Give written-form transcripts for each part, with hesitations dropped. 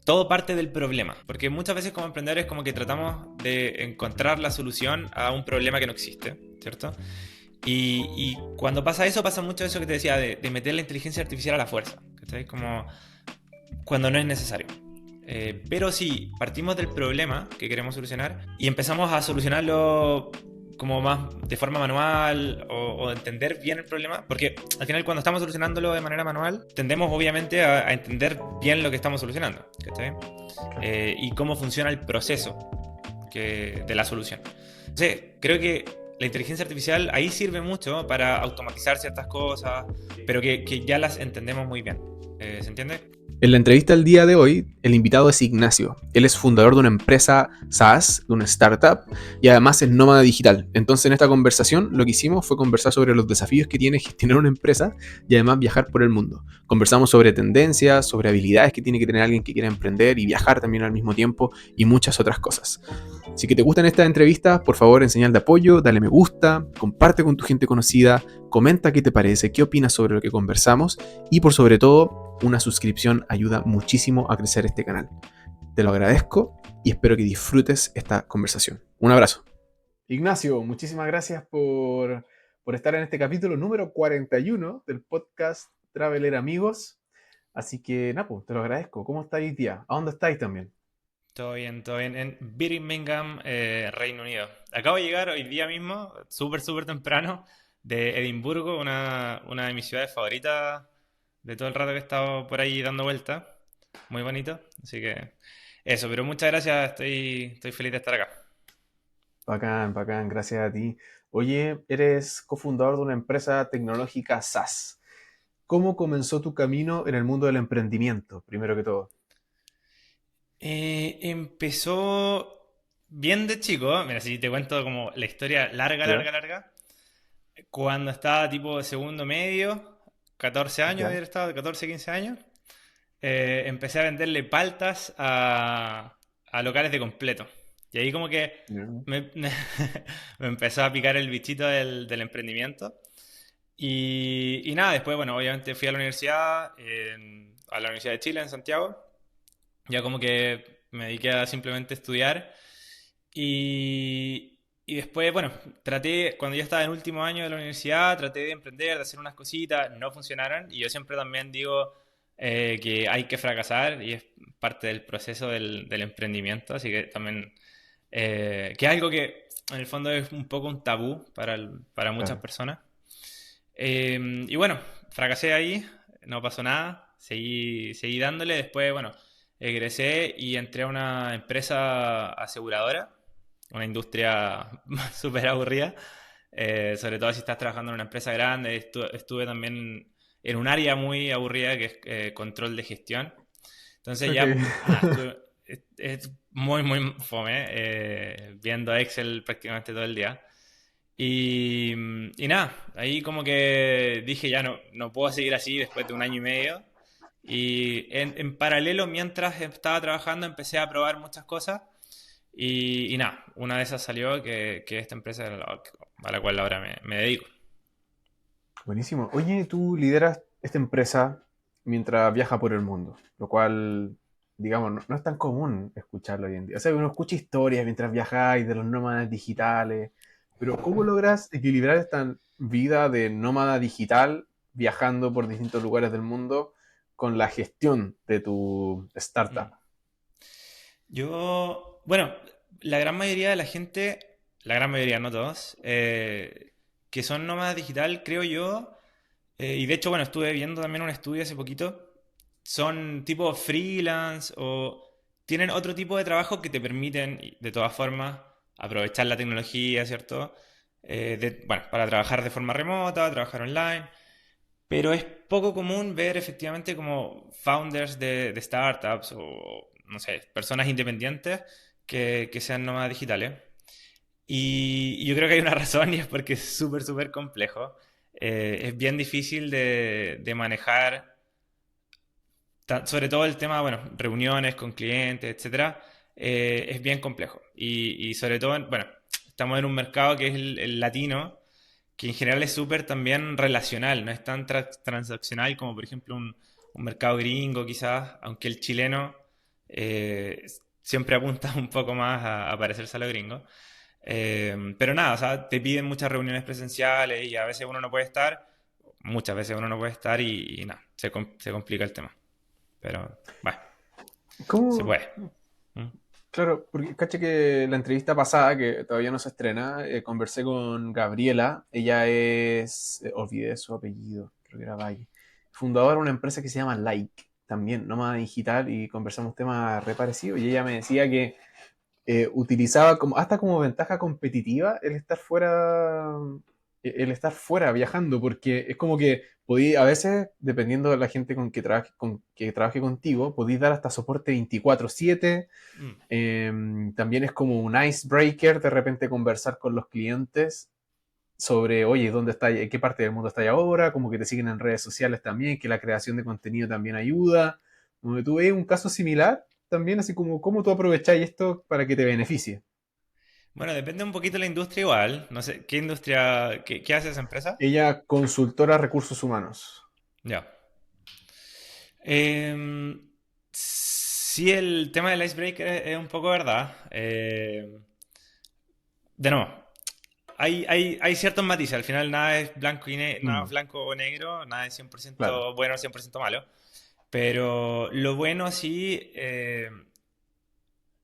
todo parte del problema, porque muchas veces como emprendedores como que tratamos de encontrar la solución a un problema que no existe, ¿cierto? Y cuando pasa eso, pasa mucho eso que te decía, de meter la inteligencia artificial a la fuerza, ¿cachai? Como cuando no es necesario. Pero si partimos del problema que queremos solucionar y empezamos a solucionarlo como más de forma manual o entender bien el problema, porque al final cuando estamos solucionándolo de manera manual, tendemos obviamente a entender bien lo que estamos solucionando, ¿cachai? Y cómo funciona el proceso de la solución. Entonces, creo que la inteligencia artificial ahí sirve mucho para automatizar ciertas cosas, pero que ya las entendemos muy bien. ¿Se entiende? En la entrevista del día de hoy, el invitado es Ignacio. Él es fundador de una empresa SaaS, de una startup, y además es nómada digital. Entonces, en esta conversación, lo que hicimos fue conversar sobre los desafíos que tiene gestionar una empresa y además viajar por el mundo. Conversamos sobre tendencias, sobre habilidades que tiene que tener alguien que quiera emprender y viajar también al mismo tiempo y muchas otras cosas. Si que te gustan estas entrevistas, por favor, en señal de apoyo, dale me gusta, comparte con tu gente conocida, comenta qué te parece, qué opinas sobre lo que conversamos y por sobre todo, una suscripción ayuda muchísimo a crecer este canal. Te lo agradezco y espero que disfrutes esta conversación. Un abrazo. Ignacio, muchísimas gracias por estar en este capítulo número 41 del podcast Traveler Amigos. Así que, Napo, te lo agradezco. ¿Cómo estáis, tía? ¿A dónde estáis también? Todo bien. En Birmingham, Reino Unido. Acabo de llegar hoy día mismo, súper temprano, de Edimburgo, una de mis ciudades favoritas de todo el rato que he estado por ahí dando vueltas. Muy bonito. Así que eso, pero muchas gracias, estoy feliz de estar acá. Bacán, bacán, gracias a ti. Oye, eres cofundador de una empresa tecnológica SaaS. ¿Cómo comenzó tu camino en el mundo del emprendimiento, primero que todo? Empezó bien de chico, mira, si te cuento como la historia ¿Ya? larga. Cuando estaba tipo segundo medio, 14 años, ¿Ya? había estado, 14 15 años, empecé a venderle paltas a locales de completo. Y ahí como que ¿Ya? me empezó a picar el bichito del emprendimiento. Y nada, después, bueno, obviamente fui a la universidad, a la Universidad de Chile, en Santiago. Ya como que me dediqué a simplemente estudiar. Y después, bueno, cuando yo estaba en último año de la universidad, traté de emprender, de hacer unas cositas, no funcionaron. Y yo siempre también digo que hay que fracasar y es parte del proceso del emprendimiento. Así que también, que es algo que en el fondo es un poco un tabú para muchas Claro. personas. Y bueno, fracasé ahí, no pasó nada, seguí dándole. Después, bueno, egresé y entré a una empresa aseguradora, una industria súper aburrida, sobre todo si estás trabajando en una empresa grande. Estuve también en un área muy aburrida que es control de gestión. Entonces Ok. ya, nada, es muy fome, viendo Excel prácticamente todo el día. Y nada, ahí como que dije ya no puedo seguir así después de un año y medio. Y en paralelo, mientras estaba trabajando, empecé a probar muchas cosas. Y nada, una de esas salió que esta empresa a la cual ahora me dedico. Buenísimo. Oye, tú lideras esta empresa mientras viaja por el mundo, lo cual, digamos, no es tan común escucharlo hoy en día. O sea, uno escucha historias mientras viajáis de los nómadas digitales, pero ¿cómo logras equilibrar esta vida de nómada digital viajando por distintos lugares del mundo con la gestión de tu startup? Mm. Bueno, la gran mayoría de la gente, la gran mayoría, no todos, que son nómadas digital, creo yo. Y de hecho, bueno, estuve viendo también un estudio hace poquito. Son tipo freelance o tienen otro tipo de trabajo que te permiten, de todas formas, aprovechar la tecnología, ¿cierto? Bueno, para trabajar de forma remota, trabajar online. Pero es poco común ver efectivamente como founders de startups o, no sé, personas independientes que sean nómadas digitales. Y yo creo que hay una razón y es porque es súper complejo. Es bien difícil de manejar, sobre todo el tema, bueno, reuniones con clientes, etcétera, es bien complejo. Y sobre todo, bueno, estamos en un mercado que es el latino, que en general es súper también relacional, no es tan transaccional como por ejemplo un mercado gringo quizás, aunque el chileno eh, siempre apunta un poco más a parecerse a los gringos. Pero nada, o sea, te piden muchas reuniones presenciales y a veces uno no puede estar, muchas veces uno no puede estar y nada, se complica el tema. Pero, bueno, se ¿Cómo? puede. ¿Mm? Claro, porque caché que la entrevista pasada, que todavía no se estrena, conversé con Gabriela. Ella es, olvidé su apellido, creo que era Valle, fundadora de una empresa que se llama Like, también, nómada digital, y conversamos temas re parecidos. Y ella me decía que utilizaba como, hasta como ventaja competitiva el estar fuera viajando, porque es como que podía, a veces, dependiendo de la gente que trabaje contigo, podéis dar hasta soporte 24/7. Mm. También es como un icebreaker de repente conversar con los clientes sobre, oye, ¿dónde está, en qué parte del mundo está ahora? Como que te siguen en redes sociales también, que la creación de contenido también ayuda. Donde tú ves un caso similar, también así como cómo tú aprovecháis esto para que te beneficie. Bueno, depende un poquito de la industria igual. No sé, ¿qué industria, qué hace esa empresa? Ella, consultora recursos humanos. Ya. Sí, el tema del icebreaker es un poco verdad. De nuevo, hay ciertos matices. Al final nada es blanco, nada es Mm, blanco o negro, nada es cien por claro. ciento bueno o 100% malo. Pero lo bueno sí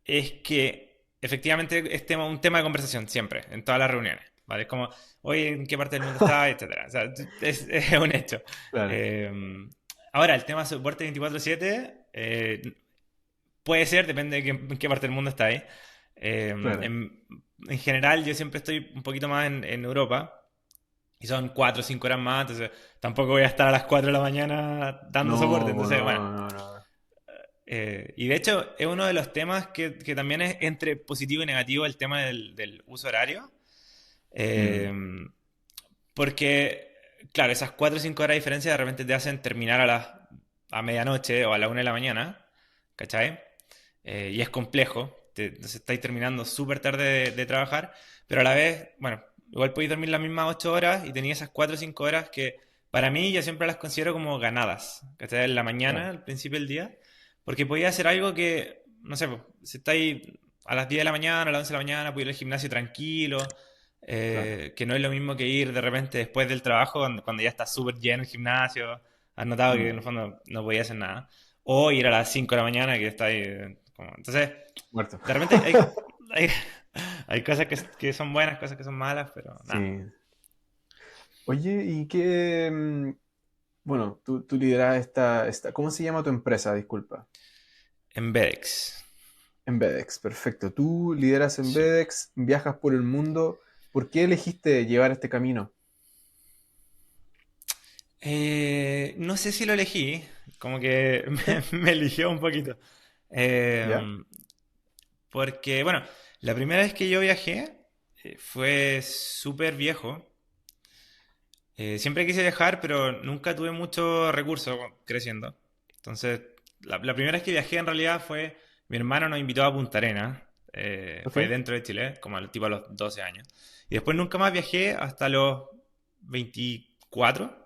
es que efectivamente es un tema de conversación siempre, en todas las reuniones. ¿Vale? Es como, oye, ¿en qué parte del mundo está? Etcétera. O sea, es un hecho. Claro, Eh, Ahora, el tema de soporte 24/7 puede ser, depende de en qué parte del mundo está ahí. claro. En general, yo siempre estoy un poquito más en Europa. Y son 4 o 5 horas más, entonces tampoco voy a estar a las 4 de la mañana dando soporte. No, Entonces, bueno. no, no, no. Y de hecho, es uno de los temas que también es entre positivo y negativo el tema del uso horario. Mm, Eh, Porque, claro, esas 4 o 5 horas de diferencia de repente te hacen terminar a medianoche o a la 1 de la mañana, ¿cachai? Y es complejo, entonces estáis terminando súper tarde de trabajar, pero a la vez, bueno, igual podéis dormir las mismas 8 horas y tenéis esas 4 o 5 horas que para mí yo siempre las considero como ganadas, ¿cachai? En la mañana, claro. al principio del día, porque podía hacer algo que, no sé, pues, si estáis a las 10 de la mañana, a las 11 de la mañana, podéis ir al gimnasio tranquilo, Claro. que no es lo mismo que ir de repente después del trabajo, cuando ya está súper lleno el gimnasio, has notado que en Mm, el fondo no podía hacer nada. O ir a las 5 de la mañana que está ahí. Entonces, muerto. de repente hay, hay cosas que son buenas, cosas que son malas, pero nada. Sí. Oye, ¿y qué? Bueno, tú lideras ¿cómo se llama tu empresa? Disculpa. Embedex. Embedex, perfecto. Tú lideras Sí. Embedex, viajas por el mundo. ¿Por qué elegiste llevar este camino? No sé si lo elegí, como que me eligió un poquito. Eh, ¿Ya? Porque, bueno, la primera vez que yo viajé fue súper viejo. Siempre quise viajar, pero nunca tuve muchos recursos creciendo. Entonces, la primera vez que viajé en realidad fue, mi hermano nos invitó a Punta Arenas, Ok. fue dentro de Chile, como tipo a los 12 años. Y después nunca más viajé hasta los 24.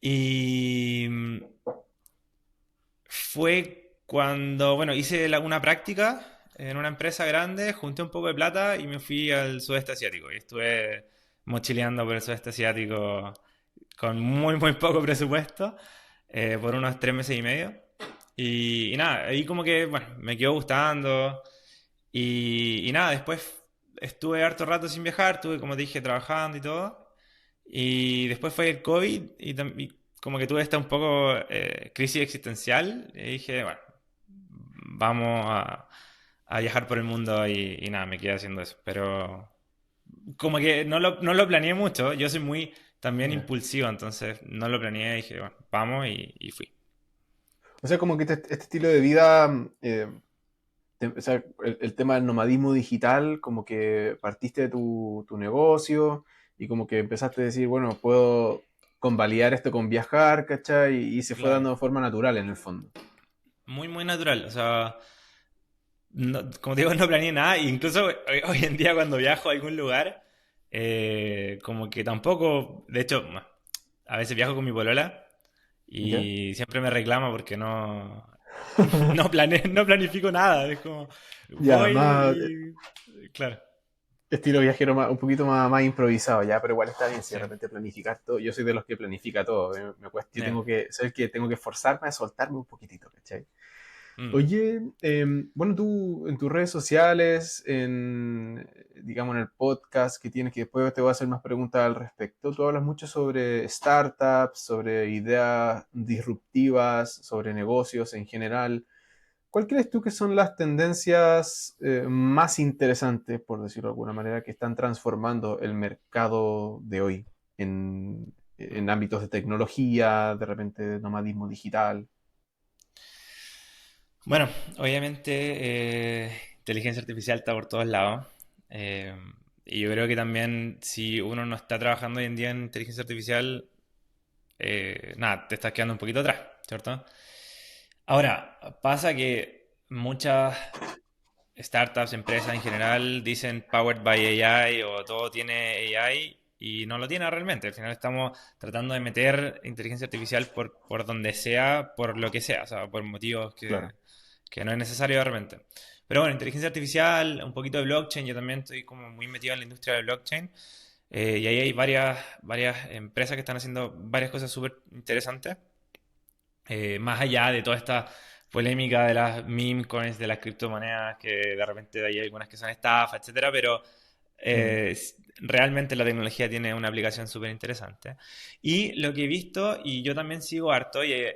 Y fue cuando, bueno, hice una práctica en una empresa grande, junté un poco de plata y me fui al sudeste asiático. Y estuve mochileando por el sudeste asiático con muy, muy poco presupuesto, por unos 3 meses y medio. Y nada, ahí como que, bueno, me quedó gustando. Y nada, después estuve harto rato sin viajar, estuve, como te dije, trabajando y todo. Y después fue el COVID y como que tuve esta un poco crisis existencial. Y dije, bueno, vamos a viajar por el mundo y nada, me quedé haciendo eso. Pero como que no lo planeé mucho. Yo soy muy también Ya. impulsivo, entonces no lo planeé. Dije, bueno, vamos y fui. O sea, como que este estilo de vida, o sea, el tema del nomadismo digital, como que partiste de tu negocio y como que empezaste a decir, bueno, puedo convalidar esto con viajar, ¿cachai? Y se fue Claro. dando de forma natural en el fondo. Muy, muy natural. O sea, como te digo, no planeé nada. Incluso hoy en día cuando viajo a algún lugar, como que tampoco, de hecho, a veces viajo con mi polola ¿Ya? y siempre me reclama porque no. No planifico nada, es como Ya, voy más claro, estilo viajero, un poquito más improvisado, ya, pero igual está bien si de sí, repente planificar todo. Yo soy de los que planifica todo. Me cuesta, yo ya. sé que tengo que esforzarme a soltarme un poquitito, ¿cachai? Mm. Oye, bueno, tú en tus redes sociales, digamos, en el podcast que tienes, que después te voy a hacer más preguntas al respecto, tú hablas mucho sobre startups, sobre ideas disruptivas, sobre negocios en general. ¿Cuál crees tú que son las tendencias más interesantes, por decirlo de alguna manera, que están transformando el mercado de hoy en ámbitos de tecnología, de repente de nomadismo digital? Bueno, obviamente inteligencia artificial está por todos lados. eh, y yo creo que también si uno no está trabajando hoy en día en inteligencia artificial, nada, te estás quedando un poquito atrás, ¿cierto? Ahora, pasa que muchas startups, empresas en general dicen powered by AI o todo tiene AI y no lo tiene realmente. Al final estamos tratando de meter inteligencia artificial por donde sea, por lo que sea, o sea, por motivos Claro. que no es necesario realmente. Pero bueno, inteligencia artificial, un poquito de blockchain, yo también estoy como muy metido en la industria de blockchain. Y ahí hay varias empresas que están haciendo varias cosas súper interesantes. Más allá de toda esta polémica de las meme coins, de las criptomonedas, que de repente hay algunas que son estafas, etcétera, pero Mm. realmente la tecnología tiene una aplicación súper interesante. Y lo que he visto, y yo también sigo harto, y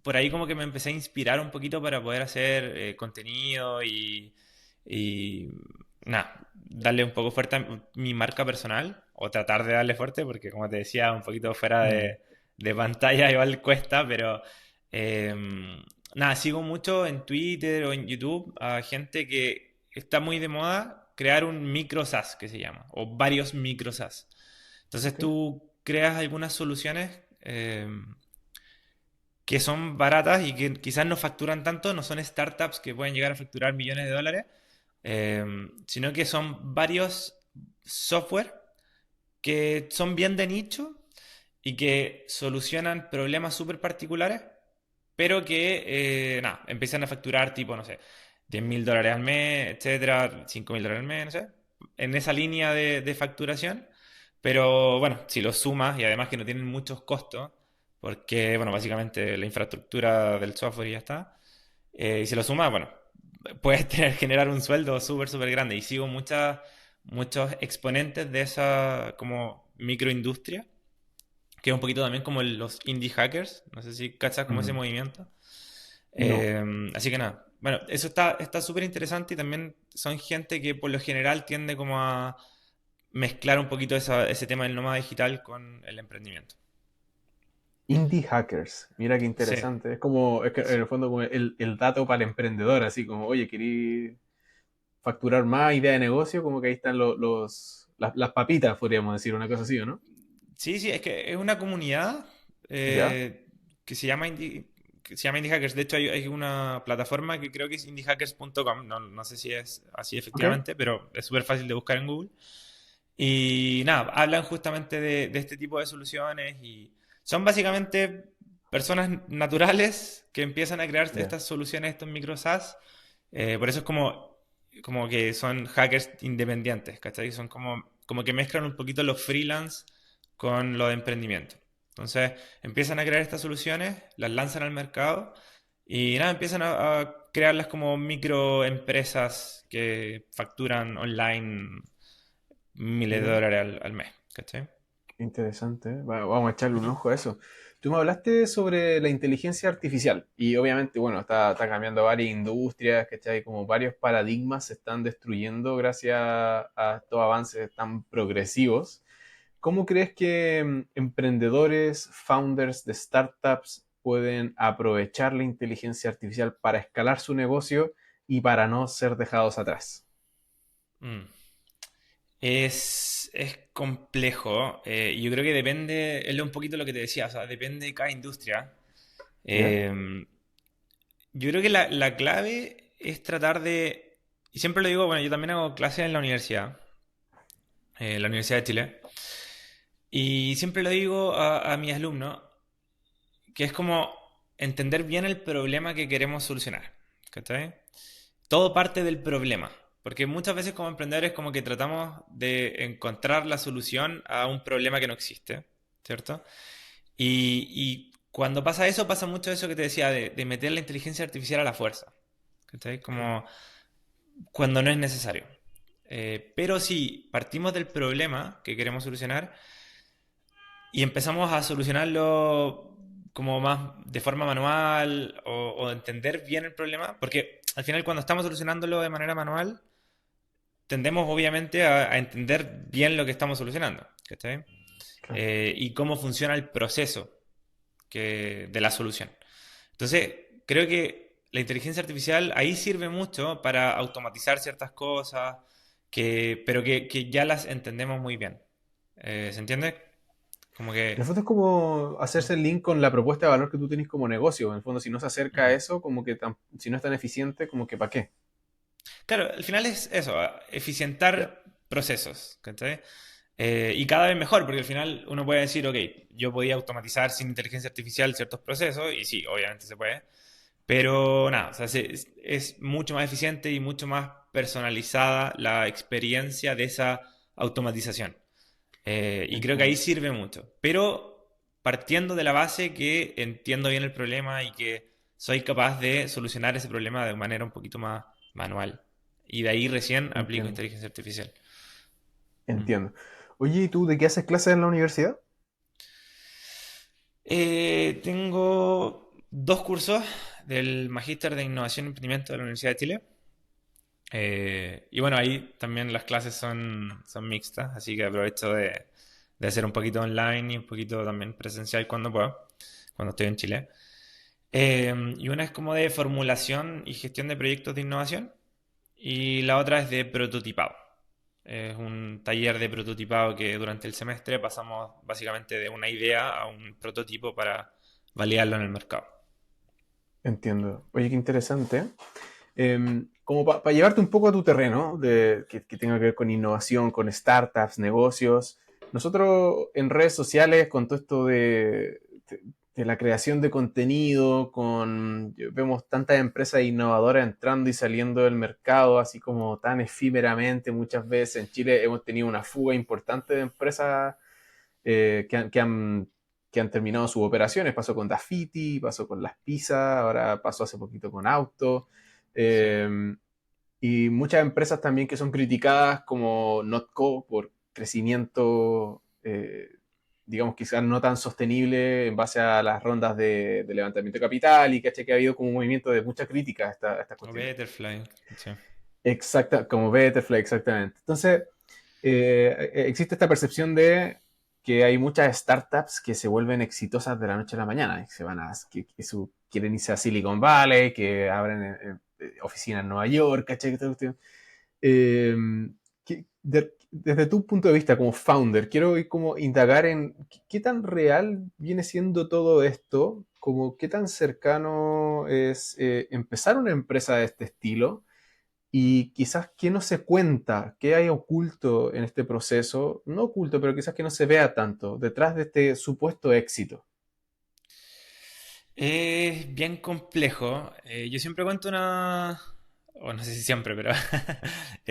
por ahí como que me empecé a inspirar un poquito para poder hacer contenido y nada, darle un poco fuerte a mi marca personal, o tratar de darle fuerte, porque como te decía, un poquito fuera Mm. de pantalla igual cuesta, pero nada, sigo mucho en Twitter o en YouTube a gente que está muy de moda crear un micro SaaS que se llama, o varios micro SaaS. Entonces Ok. tú creas algunas soluciones que son baratas y que quizás no facturan tanto, no son startups que pueden llegar a facturar millones de dólares, sino que son varios software que son bien de nicho y que solucionan problemas súper particulares, pero que, nada, empiezan a facturar tipo, no sé, $10.000 al mes, etcétera, $5.000 al mes, no sé, en esa línea de facturación. Pero bueno, si lo sumas y además que no tienen muchos costos, porque, bueno, básicamente la infraestructura del software y ya está, y si lo sumas, bueno, puedes generar un sueldo súper, súper grande. Y sigo muchos exponentes de esa como microindustria, que es un poquito también como los indie hackers. No sé si cachas como ese Mm. movimiento. No. Así que nada. Bueno, eso está súper interesante y también son gente que por lo general tiende como a mezclar un poquito ese tema del nómada digital con el emprendimiento. Indie hackers. Mira qué Sí, interesante. Es que en el fondo como el dato para el emprendedor, así como, oye, querí facturar más idea de negocio, como que ahí están las papitas, podríamos decir, una cosa así, ¿o no? sí, sí, es que es una comunidad Ya. que se llama Indie Hackers. De hecho, hay una plataforma que creo que es indiehackers.com. No sé si es así Ok. efectivamente, pero es súper fácil de buscar en Google. Y nada, hablan justamente de este tipo de soluciones y son básicamente personas naturales que empiezan a crear Ya. estas soluciones, estos micro SaaS. Por eso es como que son hackers independientes, ¿cachai? Son como que mezclan un poquito los freelance con lo de emprendimiento. Entonces empiezan a crear estas soluciones, las lanzan al mercado y nada, empiezan a crearlas como microempresas que facturan online miles de Mira, dólares al mes, ¿cachai? interesante. Vamos a echarle un ojo a eso. Tú me hablaste sobre la inteligencia artificial y obviamente, bueno, está cambiando varias industrias, ¿cachai? Como varios paradigmas se están destruyendo gracias a estos avances tan progresivos. ¿Cómo crees que emprendedores, founders de startups pueden aprovechar la inteligencia artificial para escalar su negocio y para no ser dejados atrás? Mm. Es complejo. Yo creo que depende, es un poquito lo que te decía, o sea, depende de cada industria. ¿Ya? Eh, yo creo que la clave es tratar de, y siempre lo digo, bueno, yo también hago clases en la Universidad de Chile, y siempre lo digo a mis alumnos, que es como, entender bien el problema que queremos solucionar. ¿Cachai? Todo parte del problema. Porque muchas veces como emprendedores como que tratamos de encontrar la solución a un problema que no existe, ¿cierto? Y cuando pasa eso, pasa mucho eso que te decía, de meter la inteligencia artificial a la fuerza. ¿Cachai? Como cuando no es necesario. Pero si partimos del problema que queremos solucionar y empezamos a solucionarlo como más de forma manual o entender bien el problema, porque al final cuando estamos solucionándolo de manera manual, tendemos obviamente a entender bien lo que estamos solucionando, ¿cachai? Claro. Y cómo funciona el proceso de la solución. Entonces, creo que la inteligencia artificial ahí sirve mucho para automatizar ciertas cosas, pero que ya las entendemos muy bien. ¿Se entiende? Como En el que... fondo es como hacerse el link con la propuesta de valor que tú tienes como negocio. En el fondo, si no se acerca a Ujú. eso, como que si no es tan eficiente, como que ¿para qué? Claro, al final es eso, eficientar procesos, ¿cachai? Y cada vez mejor, porque al final uno puede decir, ok, yo podía automatizar sin inteligencia artificial ciertos procesos, y sí, obviamente se puede, pero nada, o sea, es mucho más eficiente y mucho más personalizada la experiencia de esa automatización. Y creo que ahí Entiendo. sirve mucho, pero partiendo de la base que entiendo bien el problema y que soy capaz de solucionar ese problema de manera un poquito más manual. Y de ahí recién aplico Entiendo. inteligencia artificial. Mm. Entiendo. Oye, ¿y tú de qué haces clases en la universidad? Tengo dos cursos del Magíster de Innovación y Emprendimiento de la Universidad de Chile. Y bueno, ahí también las clases son mixtas, así que aprovecho de hacer un poquito online y un poquito también presencial cuando puedo, cuando estoy en Chile. Y una es como de formulación y gestión de proyectos de innovación y la otra es de prototipado. Es un taller de prototipado que durante el semestre pasamos básicamente de una idea a un prototipo para validarlo en el mercado. Entiendo. Oye, qué interesante. Como para llevarte un poco a tu terreno, que tenga que ver con innovación, con startups, negocios. Nosotros en redes sociales, con todo esto de la creación de contenido, vemos tantas empresas innovadoras entrando y saliendo del mercado, así como tan efímeramente. Muchas veces en Chile hemos tenido una fuga importante de empresas que han terminado sus operaciones. Pasó con Dafiti, pasó con Las Pizzas, ahora pasó hace poquito con Auto. Sí. Eh, y muchas empresas también que son criticadas como Notco por crecimiento, digamos, quizás no tan sostenible en base a las rondas de levantamiento de capital y que ha habido como un movimiento de mucha crítica a estas O cuestiones. Betterfly. Sí. Exacta, como Betterfly, exactamente. Entonces, existe esta percepción de que hay muchas startups que se vuelven exitosas de la noche a la mañana, que se van quieren irse a Silicon Valley, que abren oficinas en Nueva York, ¿cachai? Esta cuestión. Eh, desde tu punto de vista como founder, quiero ir como indagar en qué tan real viene siendo todo esto, como qué tan cercano es empezar una empresa de este estilo y quizás qué no se cuenta, qué hay oculto en este proceso, no oculto, pero quizás que no se vea tanto detrás de este supuesto éxito. Es bien complejo. Yo siempre cuento o no sé si siempre, pero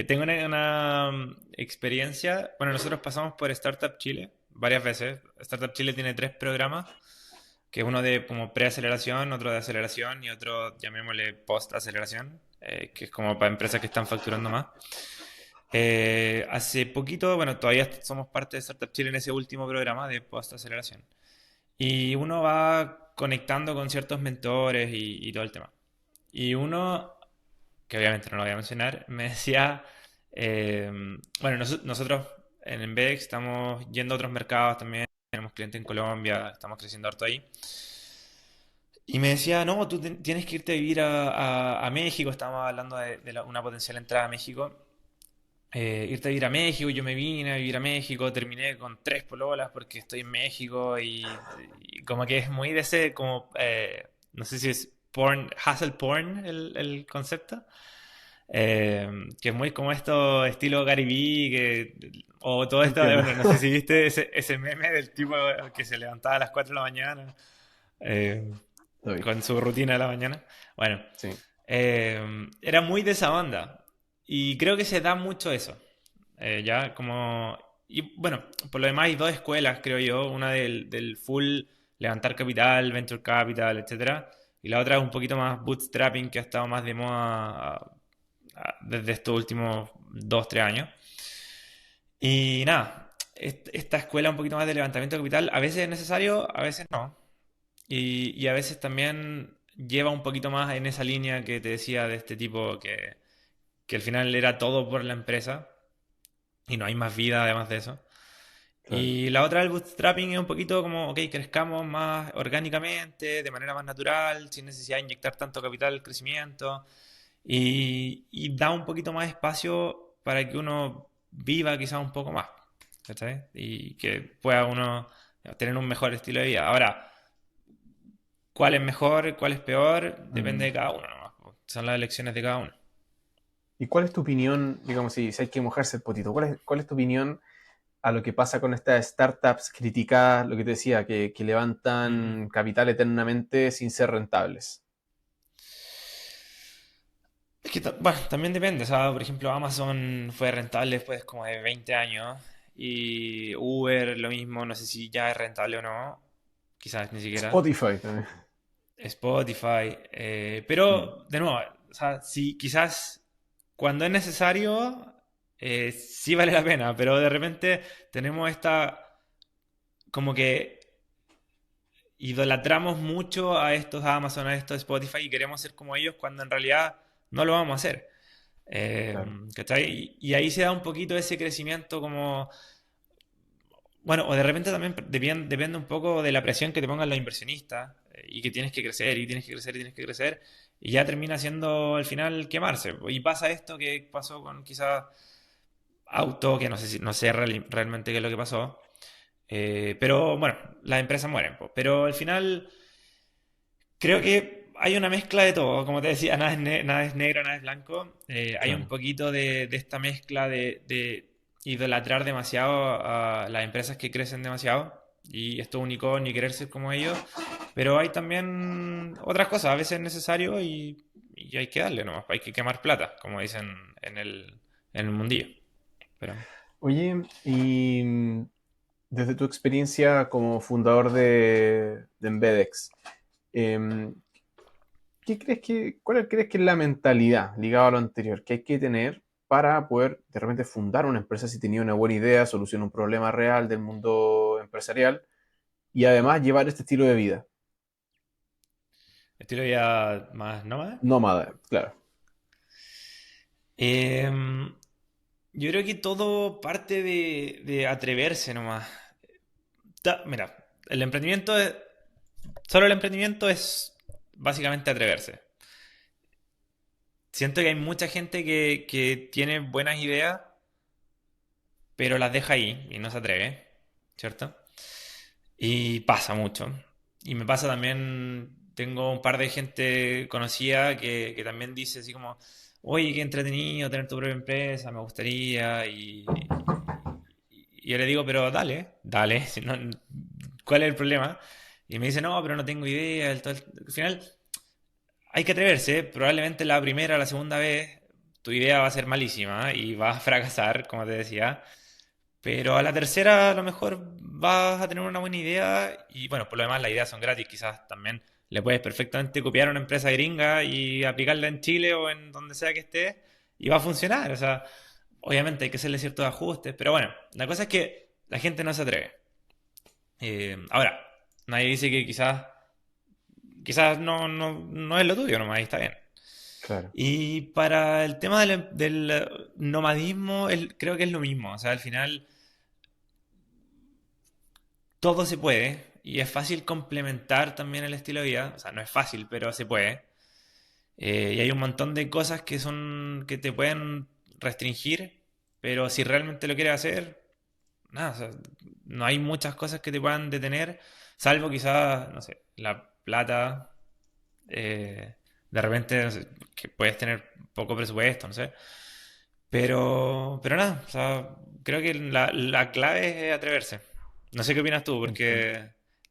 tengo una experiencia. Bueno, nosotros pasamos por Startup Chile varias veces. Startup Chile tiene tres programas, que es uno de como preaceleración, otro de aceleración y otro, llamémosle, post-aceleración, que es como para empresas que están facturando más. Hace poquito, bueno, todavía somos parte de Startup Chile en ese último programa de post-aceleración. Y uno va conectando con ciertos mentores y todo el tema. Y uno, que obviamente no lo voy a mencionar, me decía, eh, bueno, nosotros en Embedded estamos yendo a otros mercados también, tenemos clientes en Colombia, estamos creciendo harto ahí. Y me decía, no, tú tienes que irte a vivir a México, estábamos hablando de una potencial entrada a México. Irte a vivir a México, yo me vine a vivir a México, terminé con tres pololas porque estoy en México y como que es muy de ese, como, no sé si es porn, hustle porn el concepto, que es muy como esto estilo Gary Vee, o todo esto, Entiendo. bueno, no sé si viste ese meme del tipo que se levantaba a las 4 de la mañana. Eh, Estoy. con su rutina de la mañana. Bueno, Sí. era muy de esa onda. Y creo que se da mucho eso. Ya como... Y bueno, por lo demás hay dos escuelas, creo yo. Una del full levantar capital, venture capital, etcétera. Y la otra es un poquito más bootstrapping, que ha estado más de moda desde estos últimos 2, 3 años. Y nada, esta escuela un poquito más de levantamiento de capital, a veces es necesario, a veces no. Y a veces también lleva un poquito más en esa línea que te decía de este tipo que al final era todo por la empresa y no hay más vida además de eso. Claro. Y la otra del bootstrapping es un poquito como, ok, crezcamos más orgánicamente, de manera más natural, sin necesidad de inyectar tanto capital al crecimiento. Y da un poquito más espacio para que uno viva quizás un poco más, ¿cachai? Y que pueda uno tener un mejor estilo de vida. Ahora, ¿cuál es mejor, cuál es peor? Depende Mm. de cada uno nomás, po. Son las elecciones de cada uno. ¿Y cuál es tu opinión, digamos, si hay que mojarse el potito, cuál es tu opinión a lo que pasa con estas startups criticadas, lo que te decía, que Ujú. levantan capital eternamente sin ser rentables? Es que, bueno, también depende. O sea, por ejemplo, Amazon fue rentable después como de 20 años. Y Uber, lo mismo, no sé si ya es rentable o no. Quizás ni siquiera. Spotify también. Spotify. Mm. Pero, de nuevo, o sea, sí, quizás cuando es necesario, sí vale la pena. Pero de repente tenemos esta, como que idolatramos mucho a estos Amazon, a estos Spotify y queremos ser como ellos cuando en realidad no lo vamos a hacer. Eh, Claro. ¿Cachai? Y ahí se da un poquito ese crecimiento como... Bueno, o de repente también depende un poco de la presión que te pongan los inversionistas y que tienes que crecer y tienes que crecer y tienes que crecer y ya termina siendo al final quemarse. Y pasa esto que pasó con quizás Auto, que no sé, no sé realmente qué es lo que pasó. Pero bueno, las empresas mueren, po. Pero al final creo que hay una mezcla de todo. Como te decía, nada es negro, nada es blanco. Hay un Claro. poquito de esta mezcla de idolatrar demasiado a las empresas que crecen demasiado. Y esto unicornio y querer ser como ellos. Pero hay también otras cosas. A veces es necesario y hay que darle nomás. Hay que quemar plata, como dicen en el mundillo. Pero... Oye, y desde tu experiencia como fundador de Embedex, em, cuál crees que es la mentalidad ligada a lo anterior que hay que tener para poder de repente fundar una empresa si tenía una buena idea, solucionar un problema real del mundo empresarial y además llevar este estilo de vida? Estilo ya más nómada. Nómada, claro. Em, yo creo que todo parte de atreverse nomás. Mira, el emprendimiento es, solo el emprendimiento es básicamente atreverse. Siento que hay mucha gente que tiene buenas ideas, pero las deja ahí y no se atreve, ¿cierto? Y pasa mucho. Y me pasa también, tengo un par de gente conocida que también dice así como, oye, qué entretenido tener tu propia empresa, me gustaría. Y yo le digo, pero dale, dale, si no, ¿cuál es el problema? Y me dice, no, pero no tengo idea. Al final, hay que atreverse. Probablemente la primera o la segunda vez tu idea va a ser malísima y vas a fracasar, como te decía. Pero a la tercera a lo mejor vas a tener una buena idea y bueno, por lo demás las ideas son gratis, quizás también le puedes perfectamente copiar a una empresa gringa y aplicarla en Chile o en donde sea que esté y va a funcionar. O sea, obviamente hay que hacerle ciertos ajustes, pero bueno, la cosa es que la gente no se atreve. Ahora, nadie dice que quizás no es lo tuyo nomás, y está bien. Claro. Y para el tema del nomadismo, creo que es lo mismo. O sea, al final todo se puede y es fácil complementar también el estilo de vida. O sea, no es fácil, pero se puede. Y hay un montón de cosas que te pueden restringir, pero si realmente lo quieres hacer, nada, o sea, no hay muchas cosas que te puedan detener, salvo quizás, no sé, la plata, de repente, no sé, que puedes tener poco presupuesto, no sé. Pero nada, o sea, creo que la clave es atreverse. No sé qué opinas tú, Entiendo. porque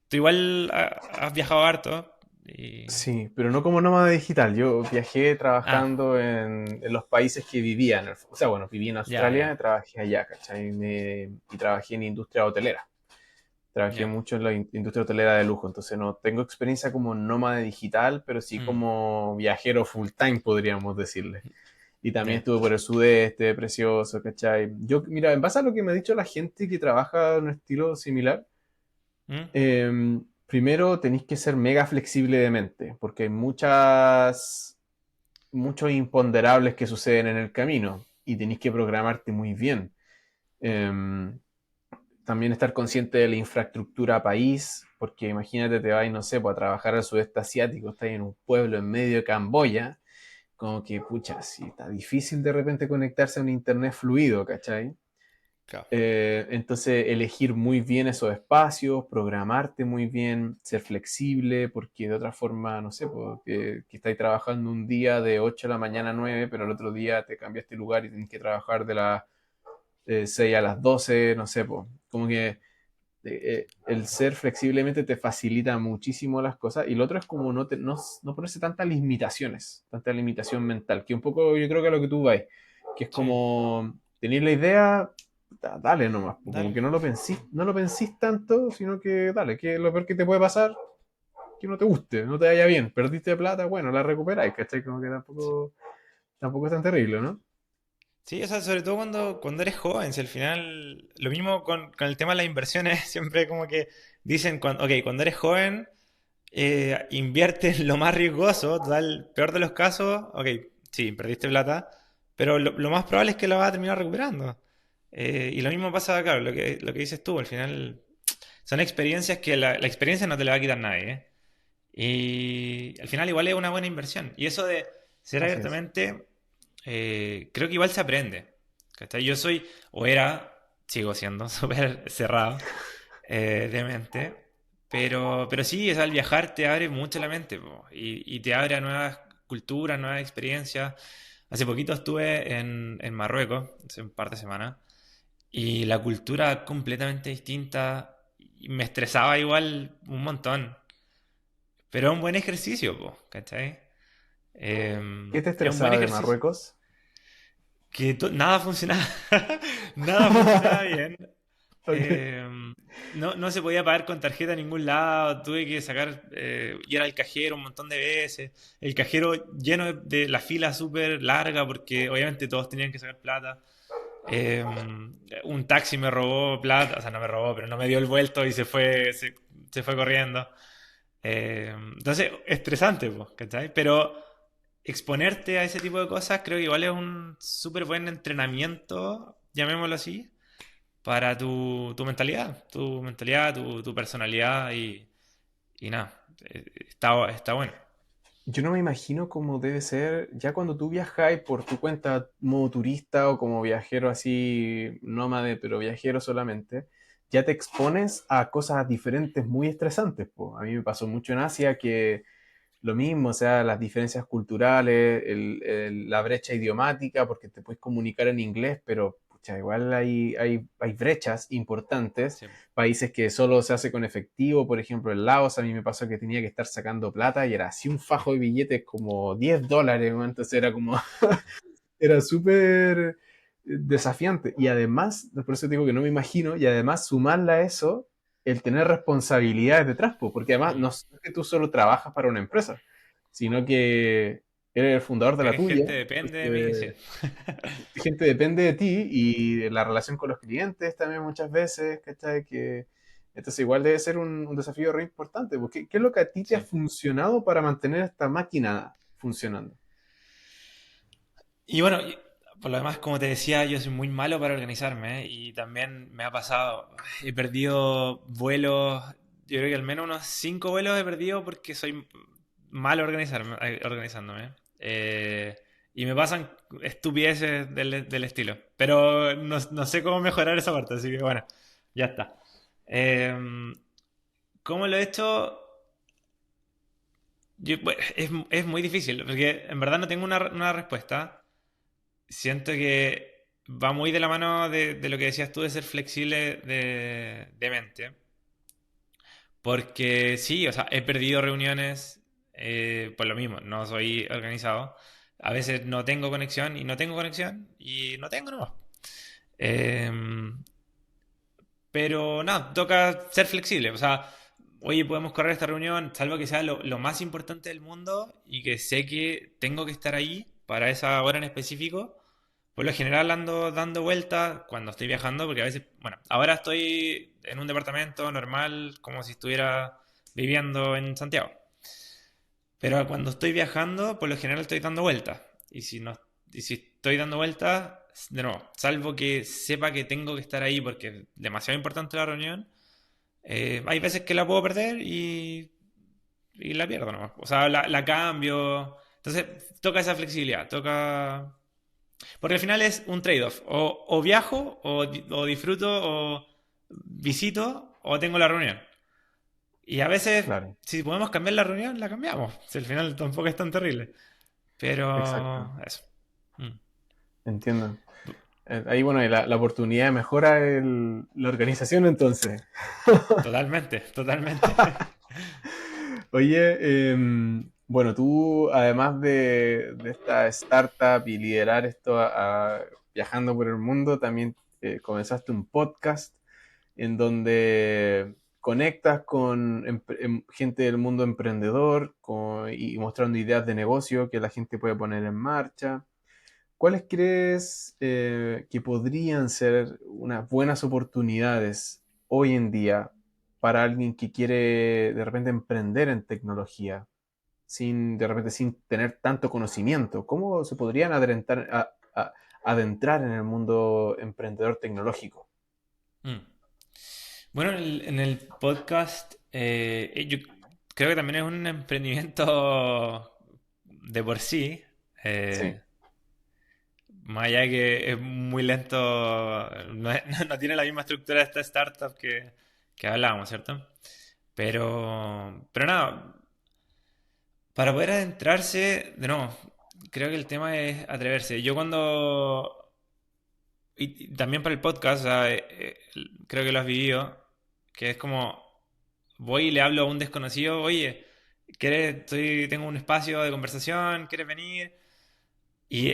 tú igual has viajado harto. Y Sí, pero no como nómada digital. Yo viajé ah, trabajando en los países que vivía. O sea, bueno, viví en ya, Australia, ya, trabajé allá, ¿cachai? Y trabajé en industria hotelera. Trabajé ya. mucho en la industria hotelera de lujo, entonces no tengo experiencia como nómada digital, pero sí Mm, como viajero full time, podríamos decirle. Y también ya. estuve por el sudeste, precioso, ¿cachai? Yo, mira, en base a lo que me ha dicho la gente que trabaja en un estilo similar, Mm, primero tenéis que ser mega flexible de mente, porque hay muchos imponderables que suceden en el camino y tenéis que programarte muy bien. Em, También estar consciente de la infraestructura país, porque imagínate, te vas, no sé, pues, a trabajar al sudeste asiático, estás en un pueblo en medio de Camboya, como que, pucha, sí, está difícil de repente conectarse a un internet fluido, ¿cachai? claro. Entonces, elegir muy bien esos espacios, programarte muy bien, ser flexible, porque de otra forma, no sé, pues, que estáis trabajando un día de 8 de la mañana a 9, pero el otro día te cambiaste de lugar y tenés que trabajar de las 6 a las 12, no sé, pues, como que el ser flexiblemente te facilita muchísimo las cosas y lo otro es como no ponerse tantas limitaciones, tanta limitación mental, que un poco yo creo que a lo que tú vas, que es Sí, como tener la idea, dale nomás, pues, como dale. que no lo pensís tanto, sino que dale, que lo peor que te puede pasar, que no te guste, no te vaya bien, perdiste plata, bueno, la recuperáis, ¿cachai? Como que tampoco es tan terrible, ¿no? Sí, o sea, sobre todo cuando eres joven, si al final, lo mismo con el tema de las inversiones, siempre como que dicen, ok, cuando eres joven, invierte en lo más riesgoso, total, peor de los casos, ok, sí, perdiste plata, pero lo más probable es que la vas a terminar recuperando. Y lo mismo pasa, claro, lo que dices tú, al final son experiencias que la experiencia no te la va a quitar nadie, ¿eh? Y al final igual es una buena inversión. Y eso de ser Así es. abiertamente, creo que igual se aprende. ¿Cachai? Yo soy, o era, sigo siendo súper cerrado de mente, pero sí, o sea, el viajar te abre mucho la mente po, y te abre a nuevas culturas, nuevas experiencias. Hace poquito estuve en Marruecos, hace un par de semanas, y la cultura completamente distinta, y me estresaba igual un montón. Pero es un buen ejercicio, po, ¿cachai? ¿Qué te Es un buen estresaba de ejercicio. Marruecos? Que nada funcionaba. Nada funcionaba bien. Ok. Eh, no se podía pagar con tarjeta en ningún lado. Tuve que sacar, ir al cajero un montón de veces. El cajero lleno de la fila súper larga porque obviamente todos tenían que sacar plata. Eh, un taxi me robó plata, o sea, no me robó, pero no me dio el vuelto y se fue corriendo. Entonces, estresante, pues, ¿cachai? Pero exponerte a ese tipo de cosas creo que igual es un súper buen entrenamiento, llamémoslo así, para tu mentalidad, tu personalidad y nada, está bueno. Yo no me imagino cómo debe ser ya cuando tú viajáis por tu cuenta modo turista o como viajero así nómade, pero viajero solamente, ya te expones a cosas diferentes muy estresantes, po. A mí me pasó mucho en Asia que lo mismo, o sea, las diferencias culturales, la brecha idiomática, porque te puedes comunicar en inglés, pero pucha, igual hay brechas importantes. Sí. Países que solo se hace con efectivo, por ejemplo, en Laos a mí me pasó que tenía que estar sacando plata y era así un fajo de billetes como $10, ¿no? Entonces era como, era súper desafiante. Y además, por eso digo que no me imagino, y además sumarle a eso el tener responsabilidades detrás, po, porque además Mm. no es que tú solo trabajas para una empresa, sino que eres el fundador de la Que tuya, gente depende de mí, sí. entonces gente depende de ti y la relación con los clientes también muchas veces, ¿cachai? Entonces igual debe ser un desafío re importante, porque ¿qué es lo que a ti te ha Sí. funcionado para mantener esta máquina funcionando? Y bueno, por lo demás, como te decía, yo soy muy malo para organizarme, ¿eh? Y también me ha pasado, he perdido vuelos, yo creo que al menos unos 5 vuelos he perdido porque soy malo organizándome. Y me pasan estupideces del estilo. Pero no sé cómo mejorar esa parte, así que bueno, ya está. Eh, ¿Cómo lo he hecho? Bueno, es muy difícil, porque en verdad no tengo una respuesta. Siento que va muy de la mano de lo que decías tú de ser flexible de mente. Porque sí, o sea, he perdido reuniones, por lo mismo, no soy organizado. A veces no tengo conexión y no tengo conexión y no tengo nomás. Em, pero nada, toca ser flexible. O sea, oye, podemos correr esta reunión, salvo que sea lo más importante del mundo y que sé que tengo que estar ahí para esa hora en específico. Por lo general ando dando vueltas cuando estoy viajando, porque a veces, bueno, ahora estoy en un departamento normal, como si estuviera viviendo en Santiago. Pero cuando estoy viajando, por lo general estoy dando vueltas. Y si no, y si estoy dando vueltas, de nuevo, salvo que sepa que tengo que estar ahí porque es demasiado importante la reunión, hay veces que la puedo perder y la pierdo nomás. O sea, la cambio. Entonces, toca esa flexibilidad, toca... Porque al final es un trade-off. O viajo, o disfruto, o visito, o tengo la reunión. Y a veces, Claro, si podemos cambiar la reunión, la cambiamos. Si al final tampoco es tan terrible. exacto, Pero eso. Mm. entiendo. Ahí, bueno, y la oportunidad mejora la organización entonces. Totalmente, totalmente. Oye, bueno, tú además de esta startup y liderar esto viajando por el mundo, también comenzaste un podcast en donde conectas con gente del mundo emprendedor y mostrando ideas de negocio que la gente puede poner en marcha. ¿Cuáles crees que podrían ser unas buenas oportunidades hoy en día para alguien que quiere de repente emprender en tecnología, de repente sin tener tanto conocimiento? ¿Cómo se podrían adentrar en el mundo emprendedor tecnológico? Mm. Bueno, en el podcast, yo creo que también es un emprendimiento de por sí. Sí, eh, Más allá de que es muy lento, no tiene la misma estructura de esta startup que hablábamos, ¿cierto? Pero nada, para poder adentrarse, de nuevo, creo que el tema es atreverse. Yo cuando... Y también para el podcast, o sea, creo que lo has vivido, que es como, voy y le hablo a un desconocido, oye, tengo un espacio de conversación, ¿quieres venir? Y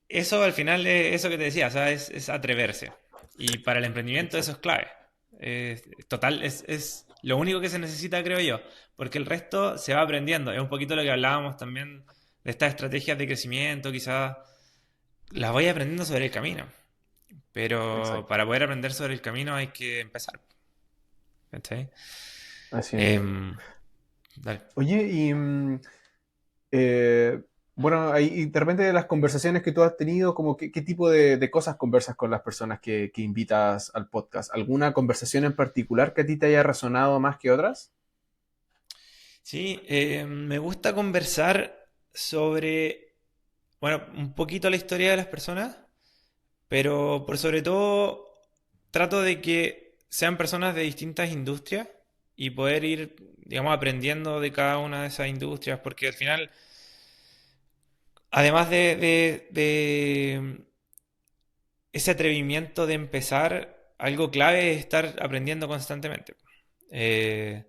eso al final es eso que te decía, o sea, es atreverse. Y para el emprendimiento eso es exacto. clave. Total, es lo único que se necesita, creo yo, porque el resto se va aprendiendo. Es un poquito lo que hablábamos también de estas estrategias de crecimiento, quizás las voy aprendiendo sobre el camino. Pero Exacto. para poder aprender sobre el camino hay que empezar. ¿Cachai? Así es. Em, Dale. Oye, eh, bueno, ahí, y de repente de las conversaciones que tú has tenido, como qué tipo de cosas conversas con las personas que invitas al podcast? ¿Alguna conversación en particular que a ti te haya resonado más que otras? Sí, me gusta conversar sobre, bueno, un poquito la historia de las personas, pero por sobre todo trato de que sean personas de distintas industrias y poder ir, digamos, aprendiendo de cada una de esas industrias, porque al final, además de ese atrevimiento de empezar, algo clave es estar aprendiendo constantemente. Eh,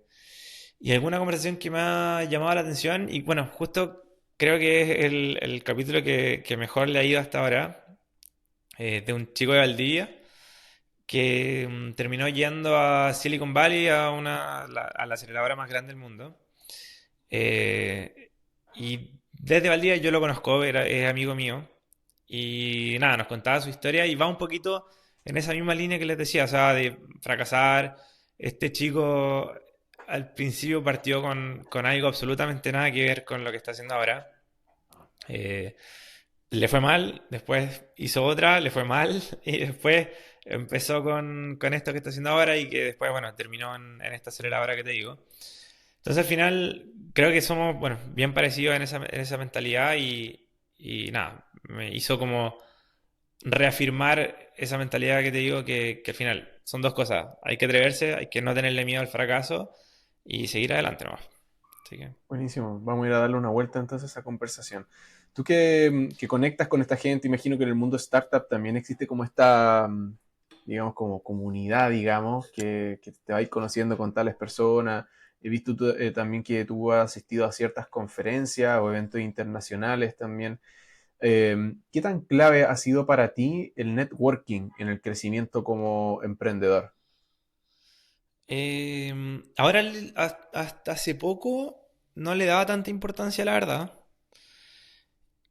y alguna conversación que me ha llamado la atención, y bueno, justo creo que es el capítulo que mejor le ha ido hasta ahora, de un chico de Valdivia que terminó yendo a Silicon Valley, a la aceleradora más grande del mundo. Y desde Valdivia yo lo conozco, es amigo mío. Y nada, nos contaba su historia y va un poquito en esa misma línea que les decía, o sea, de fracasar. Este chico al principio partió con algo absolutamente nada que ver con lo que está haciendo ahora. Eh, Le fue mal, después hizo otra, le fue mal y después empezó con esto que está haciendo ahora y que después, bueno, terminó en esta aceleradora que te digo. Entonces al final creo que somos, bueno, bien parecidos en esa mentalidad y nada, me hizo como reafirmar esa mentalidad que te digo que al final son dos cosas. Hay que atreverse, hay que no tenerle miedo al fracaso y seguir adelante nomás. Así que... Buenísimo, vamos a ir a darle una vuelta entonces a esa conversación. Tú que conectas con esta gente, imagino que en el mundo startup también existe como esta, digamos, como comunidad, digamos, que te va a ir conociendo con tales personas. He visto también que tú has asistido a ciertas conferencias o eventos internacionales también. ¿Qué tan clave ha sido para ti el networking en el crecimiento como emprendedor? Ahora, hasta hace poco, no le daba tanta importancia, la verdad.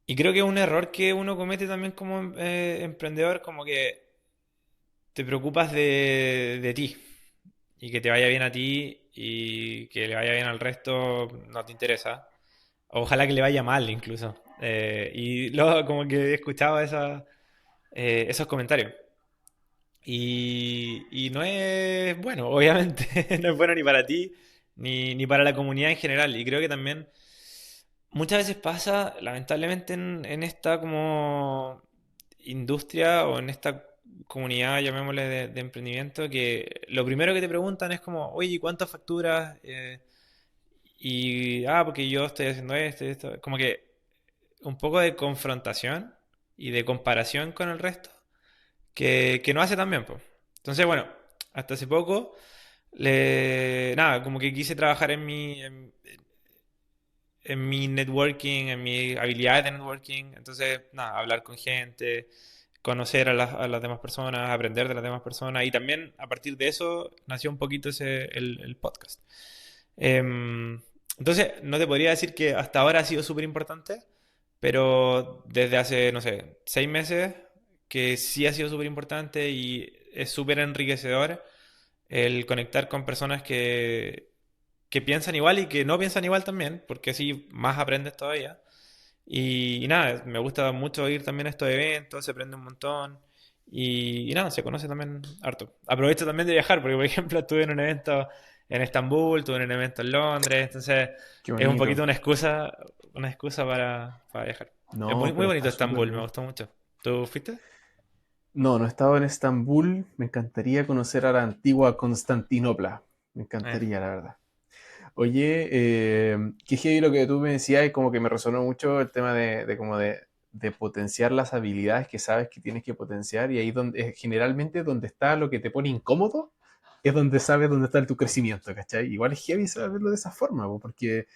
Y creo que es un error que uno comete también como emprendedor, como que te preocupas de ti y que te vaya bien a ti y que le vaya bien al resto no te interesa. Ojalá que le vaya mal incluso. Y luego como que he escuchado esos comentarios. Y no es bueno, obviamente. No es bueno ni para ti ni para la comunidad en general. Y creo que también muchas veces pasa, lamentablemente, en esta como industria o en esta comunidad, llamémosle, de emprendimiento, que lo primero que te preguntan es como, oye, ¿cuántas facturas? Porque yo estoy haciendo esto y esto. Como que un poco de confrontación y de comparación con el resto que no hace tan bien, pues. Entonces, bueno, hasta hace poco, nada, como que quise trabajar en mi networking, en mi habilidad de networking. Entonces, nada, hablar con gente, conocer a las demás personas, aprender de las demás personas. Y también a partir de eso nació un poquito el podcast. Em, entonces, no te podría decir que hasta ahora ha sido súper importante, pero desde hace, no sé, 6 meses que sí ha sido súper importante y es súper enriquecedor el conectar con personas que piensan igual y que no piensan igual también, porque así más aprendes todavía. Y nada, me gusta mucho ir también a estos eventos, se aprende un montón y nada, se conoce también harto. Aprovecho también de viajar, porque por ejemplo estuve en un evento en Estambul, estuve en un evento en Londres, entonces Qué es un poquito bonito. una excusa para viajar. Es muy, No, muy pero bonito está súper Estambul, me bien. gustó mucho. ¿Tú fuiste? No, no he estado en Estambul. Me encantaría conocer a la antigua Constantinopla. Me Eh, encantaría, la verdad. Oye, qué heavy lo que tú me decías y como que me resonó mucho el tema de potenciar las habilidades que sabes que tienes que potenciar y ahí donde generalmente donde está lo que te pone incómodo es donde sabes dónde está tu crecimiento, ¿cachai? Igual es heavy saberlo de esa forma, po, porque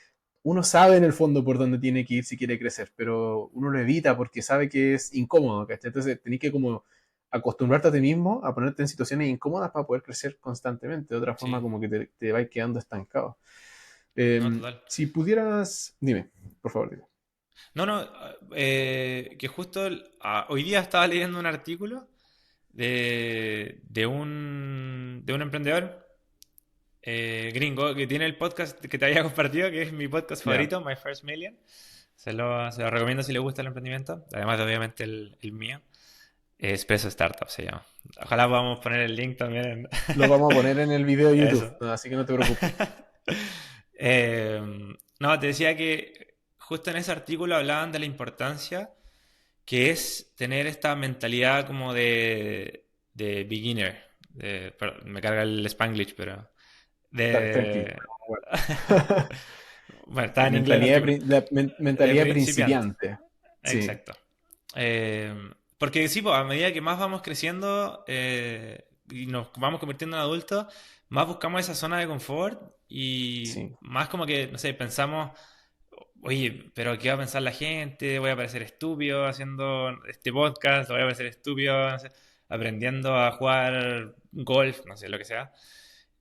uno sabe en el fondo por dónde tiene que ir si quiere crecer, pero uno lo evita porque sabe que es incómodo, ¿cachai? Entonces tenés que como acostumbrarte a ti mismo a ponerte en situaciones incómodas para poder crecer constantemente. De otra forma sí, como que te vas quedando estancado. no, total. Si pudieras, dime, por favor, dime. No, no, que justo hoy día estaba leyendo un artículo de un emprendedor gringo que tiene el podcast que te había compartido, que es mi podcast Ya. favorito, My First Million. Se lo recomiendo si le gusta el emprendimiento, además de obviamente el mío. Espresso Startup se llama. Ojalá podamos poner el link también en Lo vamos a poner en el video de YouTube, eso. así que no te preocupes. Eh, no, te decía que justo en ese artículo hablaban de la importancia que es tener esta mentalidad como de beginner. Perdón, me carga el Spanglish, pero Dale, tranquilo. de... Bueno. Bueno, está en inglés el Mentalidad artículo. De mentalidad principiante. principiante. Sí, Exacto. Eh, Porque sí, pues, a medida que más vamos creciendo y nos vamos convirtiendo en adultos, más buscamos esa zona de confort y sí. más como que, no sé, pensamos, oye, pero ¿qué va a pensar la gente? Voy a parecer estúpido haciendo este podcast, voy a parecer estúpido, no sé, aprendiendo a jugar golf, no sé, lo que sea.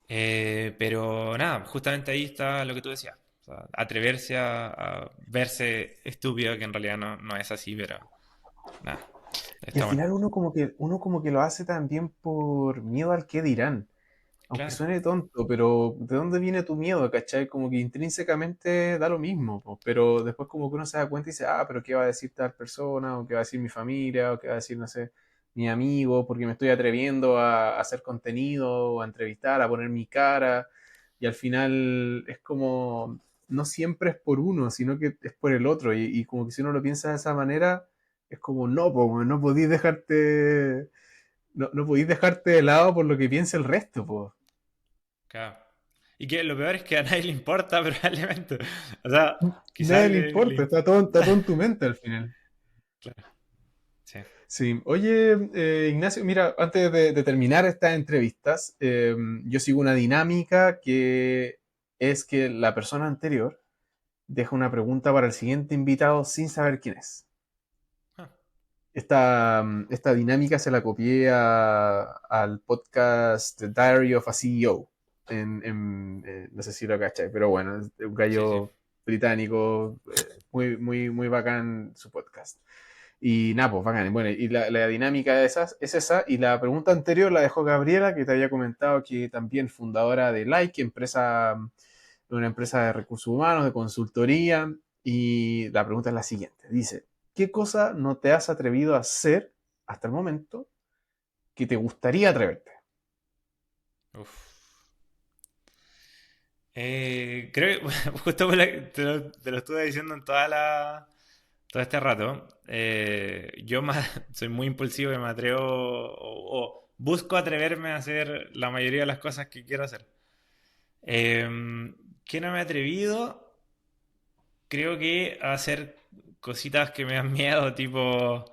Pero nada, justamente ahí está lo que tú decías. O sea, atreverse a verse estúpido, que en realidad no es así, pero nada, Y al está bueno. final uno como que lo hace también por miedo al qué dirán. Aunque Claro, suene tonto, pero ¿de dónde viene tu miedo, cachai? Como que intrínsecamente da lo mismo, po, pero después como que uno se da cuenta y dice, ah, pero ¿qué va a decir tal persona? O ¿qué va a decir mi familia? O ¿qué va a decir, no sé, mi amigo? Porque me estoy atreviendo a hacer contenido, o a entrevistar, a poner mi cara. Y al final es como, no siempre es por uno, sino que es por el otro. Y como que si uno lo piensa de esa manera, es como, no, po, no podís dejarte... No podís dejarte de lado por lo que piensa el resto, po. claro. Y que lo peor es que a nadie le importa probablemente. O sea, quizás Nadie le importa, está todo en tu mente al final. Claro, sí. Sí, oye, Ignacio, mira, antes de terminar estas entrevistas, yo sigo una dinámica que es que la persona anterior deja una pregunta para el siguiente invitado sin saber quién es. Ah, Esta dinámica se la copié al podcast The Diary of a CEO. No sé si lo cachai, pero bueno, es un sí, sí. gallo británico, muy bacán su podcast. Y nada, pues bacán. Bueno, y la dinámica es esa. Y la pregunta anterior la dejó Gabriela, que te había comentado que también fundadora de Like, una empresa de recursos humanos, de consultoría. Y la pregunta es la siguiente. Dice, ¿qué cosa no te has atrevido a hacer hasta el momento que te gustaría atreverte? Uf. Creo que justo por te lo estuve diciendo en todo este rato. Yo soy muy impulsivo y me atrevo o busco atreverme a hacer la mayoría de las cosas que quiero hacer. ¿Qué no me he atrevido? Creo que a hacer cositas que me dan miedo, tipo,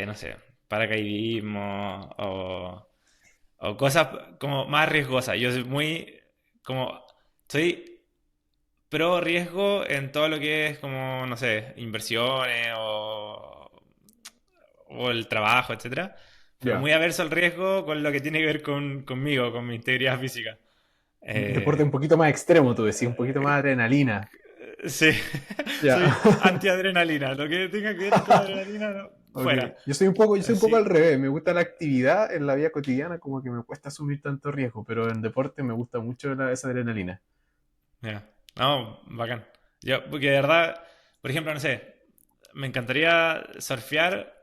no sé, paracaidismo o cosas como más riesgosas. Yo soy como, soy pro riesgo en todo lo que es como, no sé, inversiones o el trabajo, etcétera. Pero Ya. muy averso al riesgo con lo que tiene que ver conmigo, con mi integridad física. Deporte un Eh, poquito más extremo, tú decís, un poquito más adrenalina. sí, Ya. soy antiadrenalina. Lo que tenga que ver con adrenalina, Ok. fuera. Yo soy un poco al Así, revés. Me gusta la actividad en la vida cotidiana, como que me cuesta asumir tanto riesgo, pero en deporte me gusta mucho esa adrenalina. mira, no, bacán. Yo, porque de verdad, por ejemplo, no sé, me encantaría surfear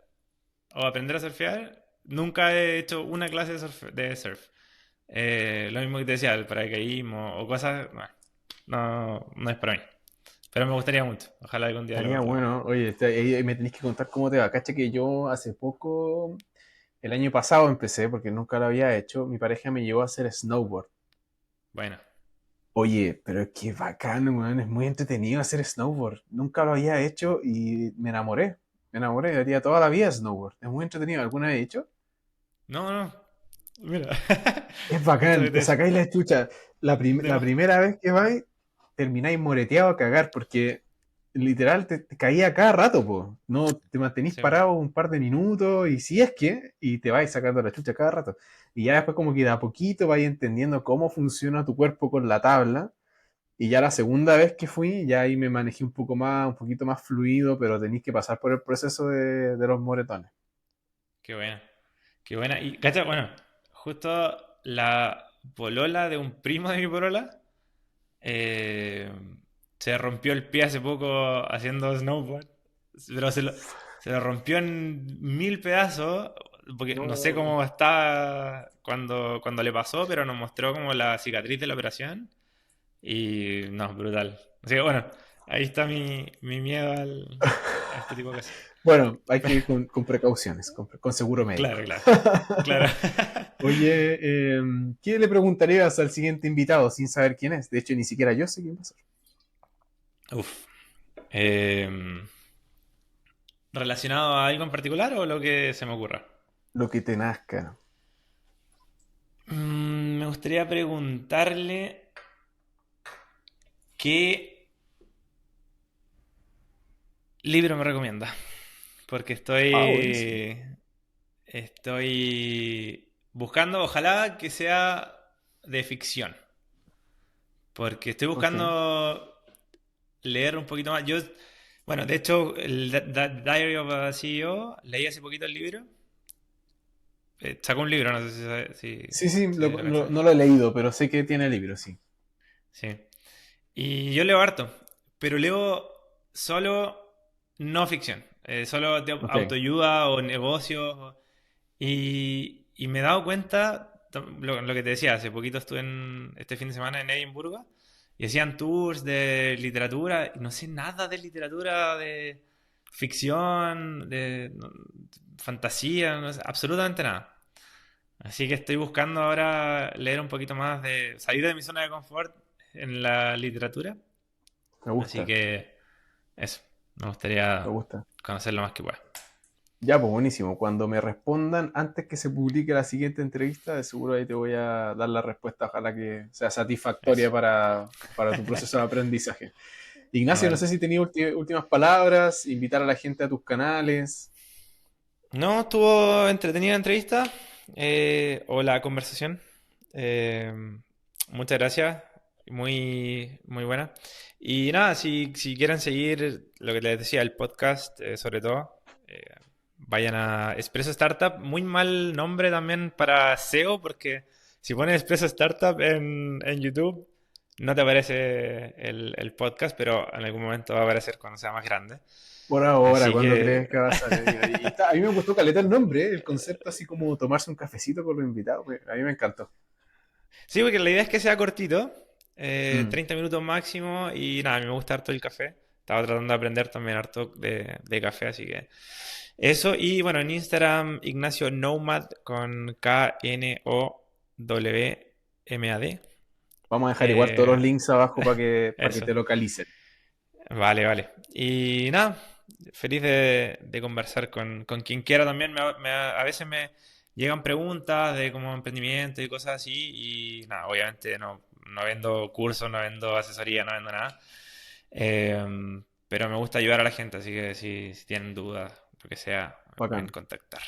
o aprender a surfear. Nunca he hecho una clase de surf. Lo mismo que te decía, el paracaidismo o cosas, no es para mí. Pero me gustaría mucho. Ojalá algún día Estaría lo haga. bueno. Oye, ahí me tenés que contar cómo te va. Cacha que yo hace poco, el año pasado empecé, porque nunca lo había hecho. Mi pareja me llevó a hacer snowboard. Bueno, Oye, pero es que bacán, weón. Es muy entretenido hacer snowboard. Nunca lo había hecho y me enamoré. Me enamoré. Haría toda la vida snowboard. Es muy entretenido. ¿Alguna vez he hecho? no, no. Mira, Es justo lo bacán. que te Te decía. sacáis la chucha. La primera vez que vais, termináis moreteado a cagar porque literal te caía cada rato, po. No te mantenís Sí, po. parado un par de minutos y si es que, y te vais sacando la chucha cada rato. Y ya después como que de a poquito vais entendiendo cómo funciona tu cuerpo con la tabla. Y ya la segunda vez que fui, ya ahí me manejé un poco más, un poquito más fluido, pero tenéis que pasar por el proceso de los moretones. Qué buena. Qué buena. Y, cacha, bueno, justo la polola de un primo de mi polola eh, se rompió el pie hace poco haciendo snowboard. Pero se lo rompió en mil pedazos. Porque no sé No. cómo está cuando le pasó, pero nos mostró como la cicatriz de la operación. Y no, brutal. Así que bueno, ahí está mi miedo a este tipo de cosas. Bueno, hay que ir con precauciones, con seguro médico. Claro, claro. Claro. Oye, ¿qué le preguntarías al siguiente invitado sin saber quién es? De hecho, ni siquiera yo sé quién va a ser. Uf. Em, ¿Relacionado a algo en particular o lo que se me ocurra? Lo que te nazca. Me gustaría preguntarle qué libro me recomienda. Porque Ah, buenísimo. estoy buscando, ojalá que sea de ficción. Porque estoy Ok, buscando leer un poquito más. Bueno, de hecho, el Diary of a CEO, leí hace poquito el libro. Sacó un libro, no sé sí, sí, si lo cachai. no lo he leído, pero sé que tiene libro, sí. Sí. Y yo leo harto, pero leo solo no ficción, solo de Ok, autoayuda o negocios. Y me he dado cuenta, lo que te decía, hace poquito estuve este fin de semana en Edimburgo y hacían tours de literatura y no sé nada de literatura, de ficción, de fantasía, no sé, absolutamente nada. Así que estoy buscando ahora leer un poquito más de salir de mi zona de confort en la literatura. me Así gusta, que eso, me me gustaría gusta. conocer lo más que pueda. Ya, pues buenísimo. Cuando me respondan antes que se publique la siguiente entrevista, de seguro ahí te voy a dar la respuesta. Ojalá que sea satisfactoria Eso. para tu proceso de aprendizaje. Ignacio, no sé Vale. si tenías últimas palabras, invitar a la gente a tus canales. No, estuvo entretenida la entrevista o la conversación. Eh, Muchas gracias, muy buena. Y nada, si quieren seguir lo que les decía, el podcast, sobre todo, eh, vayan a Espresso Startup. Muy mal nombre también para SEO, porque si pones Espresso Startup en YouTube, no te aparece el podcast, pero en algún momento va a aparecer cuando sea más grande. Por ahora, Así ¿cuándo que crees que va a salir? A mí me gustó caleta el nombre, el concepto así como tomarse un cafecito con los invitados. A mí me encantó. sí, porque la idea es que sea cortito, Mm. 30 minutos máximo y nada, a mí me gusta harto el café. Estaba tratando de aprender también harto de café, así que eso. Y bueno, en Instagram, Ignacio Nomad con Knowmad. Vamos a dejar igual todos los Eh, links abajo para que Eso, te localicen. vale, vale. Y nada, feliz de conversar con quien quiera también. A veces me llegan preguntas de como emprendimiento y cosas así y nada, obviamente no vendo cursos, no vendo asesoría, no vendo nada. Pero me gusta ayudar a la gente, así que si tienen dudas, lo que sea, me pueden Bacán. contactar.